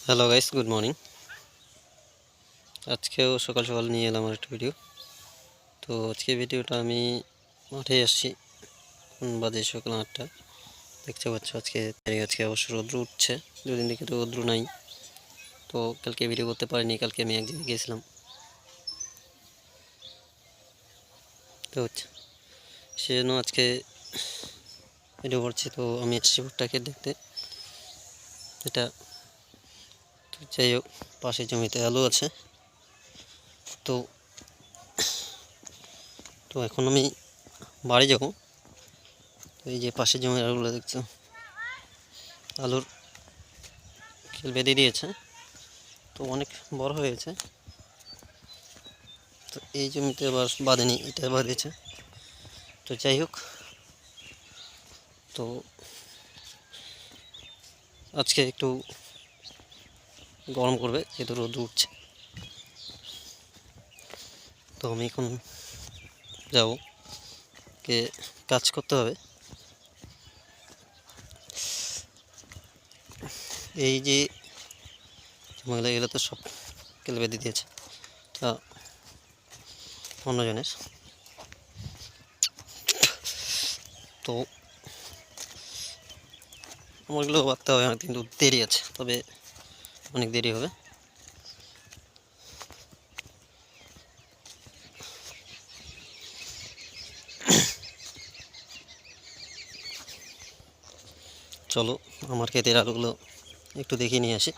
Hello guys, good morning. আজকেও সকাল সকাল নিয়ে এলাম আর একটা ভিডিও। তো আজকে ভিডিওটা আমি মাঠে আসছি, বাজে সকাল 8টা। দেখতে পাচ্ছ আজকে অবশ্য রৌদ্র উঠছে, দুদিন থেকে তো রৌদ্র নাই। তো কালকে ভিডিও করতে পারিনি, কালকে আমি এক জায়গায় গিয়েছিলাম। তো সেজন্য আজকে ভিডিও করছি। তো আমি এসছি ভুট্টাকে দেখতে। এটা তো যাই হোক, পাশে জমিতে আলু আছে। তো তো এখন আমি বাড়ি যাবো। এই যে পাশে জমির আলুগুলো দেখছো, আলুর খেল বেঁধে দিয়েছে, তো অনেক বড় হয়েছে। তো এই জমিতে আবার বাঁধেনি, এটা বাঁধেছে। তো যাই হোক, তো আজকে একটু গরম করবে যেহেতু রোদ উঠছে। তো আমি এখন যাবো, কে কাজ করতে হবে। এই যে মহিলা এগুলো তো সব কেলে বেঁধে দিয়েছে, তা অন্যজনের। তো আমারগুলো বাঁধতে হবে, অনেক কিন্তু দেরি আছে, তবে অনেক দেরি হবে। চলো আমার ক্ষেতের আলুগুলো একটু দেখিয়ে নিয়ে আসি।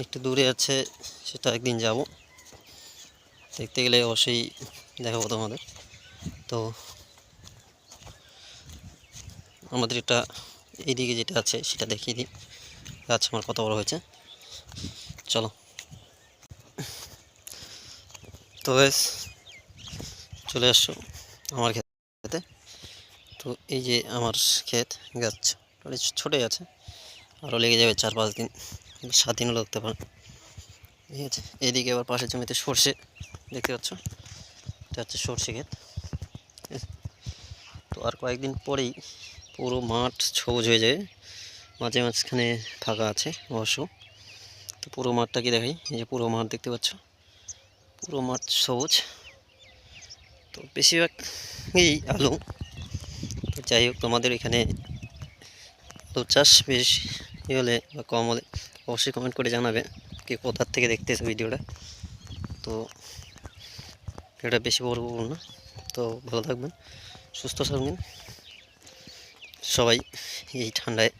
একটু দূরে আছে, সেটা একদিন যাব, দেখতে গেলে অবশ্যই দেখাবো তোমাদের। তো আমাদের এটা এইদিকে যেটা আছে সেটা দেখিয়ে দিই, গাছ আমার কত বড় হয়েছে। চলো। তো বেশ, চলে আসছো আমার ক্ষেতে। তো এই যে আমার ক্ষেত, গাছ ছোটোই আছে, আরও লেগে যাবে 4-5 দিন, 7 দিনও লাগতে পারে। ঠিক আছে, এইদিকে আবার পাশের জমিতে সর্ষে দেখতে পাচ্ছ, এটা হচ্ছে সর্ষে ক্ষেত। তো আর কয়েকদিন পরেই পুরো মাঠ সবুজ হয়ে যায়, মাঝে মাঝখানে ফাঁকা আছে অবশ্য। তো পুরো মাঠটাকে দেখাই, এই যে পুরো মাঠ দেখতে পাচ্ছ, পুরো মাঠ সবুজ। তো বেশিরভাগই আলু। তো যাই হোক, তোমাদের এখানে আলু চাষ বেশি হলে বা কম হলে অবশ্যই কমেন্ট করে জানাবে কে কোথার থেকে দেখতেছে ভিডিওটা। তো ভিডিওটা বেশি বড় না। তো ভালো থাকবেন, সুস্থ থাকবেন সবাই এই ঠান্ডায়।